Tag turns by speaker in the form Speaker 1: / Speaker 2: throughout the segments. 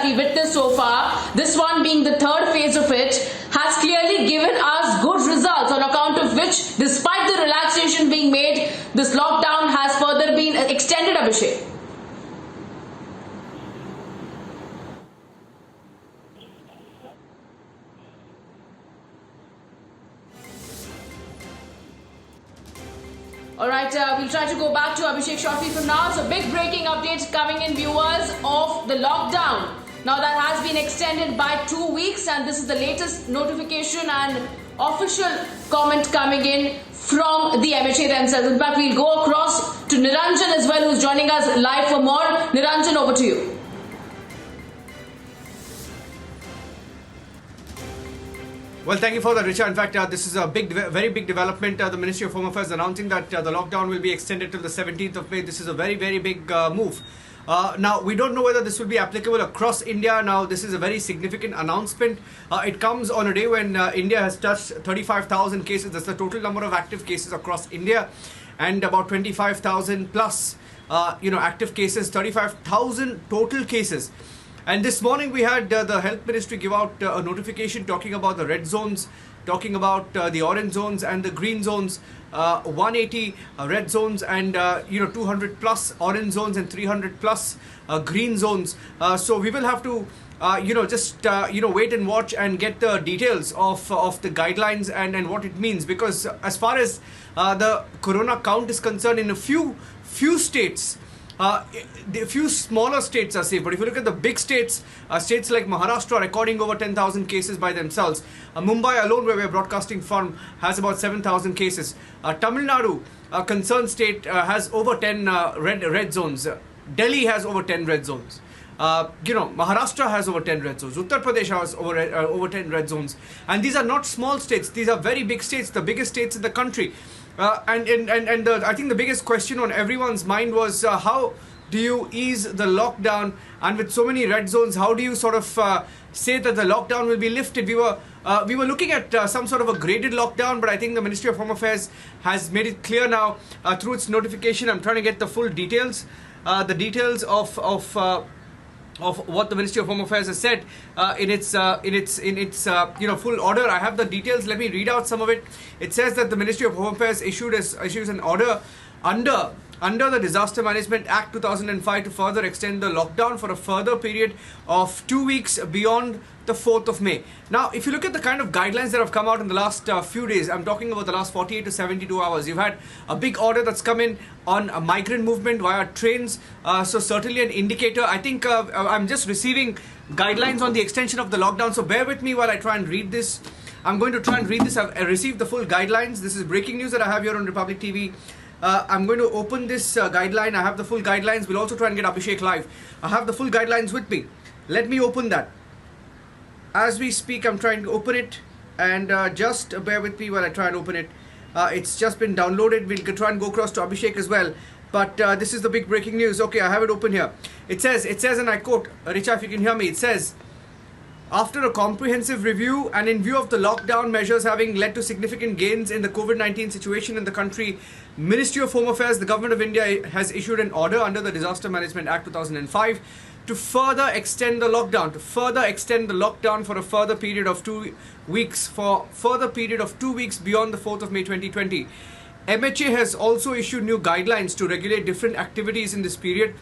Speaker 1: we witnessed so far, this one being the third phase of it, has clearly given us good results, on account of which, despite the relaxation being made, this lockdown has further been extended, Abhishek. Alright, we'll try to go back to Abhishek shortly from now. So big breaking updates coming in, viewers, of the lockdown. Now that has been extended by 2 weeks, and this is the latest notification and official comment coming in from the MHA themselves. In fact, we'll go across to Niranjan as well, who's joining us live for more. Niranjan, over to you.
Speaker 2: Well, thank you for that, Richa. In fact, this is a very big development. The Ministry of Home Affairs announcing that the lockdown will be extended till the 17th of May. This is a very big move. Now, we don't know whether this will be applicable across India. Now, this is a very significant announcement. It comes on a day when India has touched 35,000 cases. That's the total number of active cases across India, and about 25,000 plus, active cases, 35,000 total cases. And this morning we had the Health Ministry give out a notification talking about the red zones, talking about the orange zones and the green zones, 180 red zones and 200 plus orange zones and 300 plus green zones. So we will have to wait and watch and get the details of the guidelines and what it means, because as far as the corona count is concerned, in a few states, the few smaller states are safe, but if you look at the big states, states like Maharashtra recording over 10,000 cases by themselves. Mumbai alone, where we are broadcasting from, has about 7,000 cases. Tamil Nadu, a concerned state, has over 10 red zones. Delhi has over 10 red zones. Maharashtra has over 10 red zones. Uttar Pradesh has over 10 red zones. And these are not small states. These are very big states, the biggest states in the country. I think the biggest question on everyone's mind was how do you ease the lockdown, and with so many red zones, how do you sort of say that the lockdown will be lifted? We were looking at some sort of a graded lockdown, but I think the Ministry of Home Affairs has made it clear now through its notification. I'm trying to get the full details, the details of what the Ministry of Home Affairs has said in its full order. I have the details. Let me read out some of it. It says that the Ministry of Home Affairs issues an order under the Disaster Management Act 2005 to further extend the lockdown for a further period of 2 weeks beyond the 4th of May. Now, if you look at the kind of guidelines that have come out in the last few days, I'm talking about the last 48 to 72 hours, you've had a big order that's come in on a migrant movement via trains, so certainly an indicator. I think I'm just receiving guidelines on the extension of the lockdown, so bear with me while I try and read this. I'm going to try and read this. I've received the full guidelines. This is breaking news that I have here on Republic TV. I'm going to open this guideline. I have the full guidelines. We'll also try and get Abhishek live. I have the full guidelines with me. Let me open that. As we speak, I'm trying to open it, and just bear with me while I try and open it. It's just been downloaded. We'll try and go across to Abhishek as well. But this is the big breaking news. Okay, I have it open here. It says, and I quote, Richa, if you can hear me, it says, after a comprehensive review and in view of the lockdown measures having led to significant gains in the COVID-19 situation in the country, Ministry of Home Affairs, the Government of India has issued an order under the Disaster Management Act 2005 to further extend the lockdown, for a further period of 2 weeks, beyond the 4th of May 2020. MHA has also issued new guidelines to regulate different activities in this period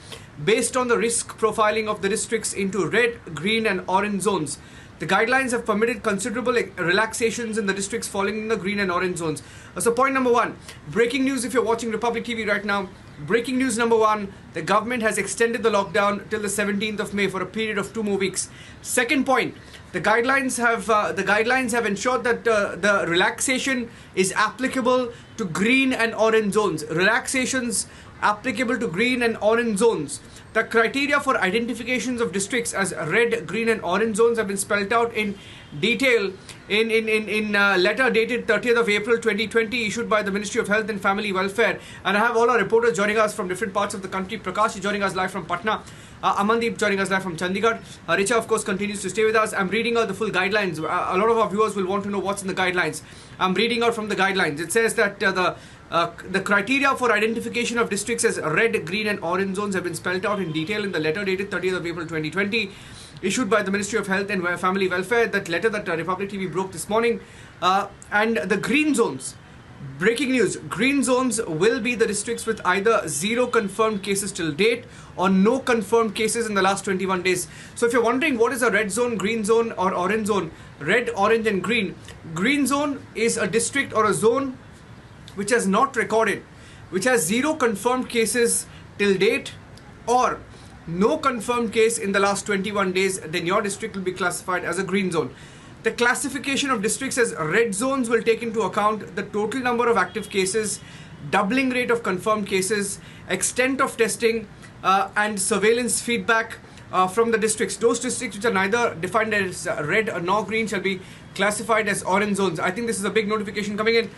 Speaker 2: based on the risk profiling of the districts into red, green and orange zones. The guidelines have permitted considerable relaxations in the districts falling in the green and orange zones. So point number one, breaking news if you're watching Republic TV right now. Breaking news number one, the government has extended the lockdown till the 17th of May for a period of 2 more weeks. Second point, the guidelines have ensured that the relaxation is applicable to green and orange zones. Relaxations applicable to green and orange zones. The criteria for identifications of districts as red, green and orange zones have been spelled out in detail in letter dated 30th of April 2020 issued by the Ministry of Health and Family Welfare. And I have all our reporters joining us from different parts of the country. Prakash is joining us live from Patna. Amandeep joining us live from Chandigarh. Richa, of course, continues to stay with us. I'm reading out the full guidelines. A lot of our viewers will want to know what's in the guidelines. I'm reading out from the guidelines. It says that the criteria for identification of districts as red, green and orange zones have been spelled out in detail in the letter dated 30th of April 2020. issued by the Ministry of Health and Family Welfare, that letter that Republic TV broke this morning. And the green zones. Breaking news, green zones will be the districts with either 0 confirmed cases till date or no confirmed cases in the last 21 days. So if you're wondering what is a red zone, green zone or orange zone, red, orange and green zone is a district or a zone which has not recorded, which has 0 confirmed cases till date or no confirmed case in the last 21 days, then your district will be classified as a green zone. The classification of districts as red zones will take into account the total number of active cases, doubling rate of confirmed cases, extent of testing, and surveillance feedback from the districts. Those districts which are neither defined as red nor green shall be classified as orange zones. I think this is a big notification coming in.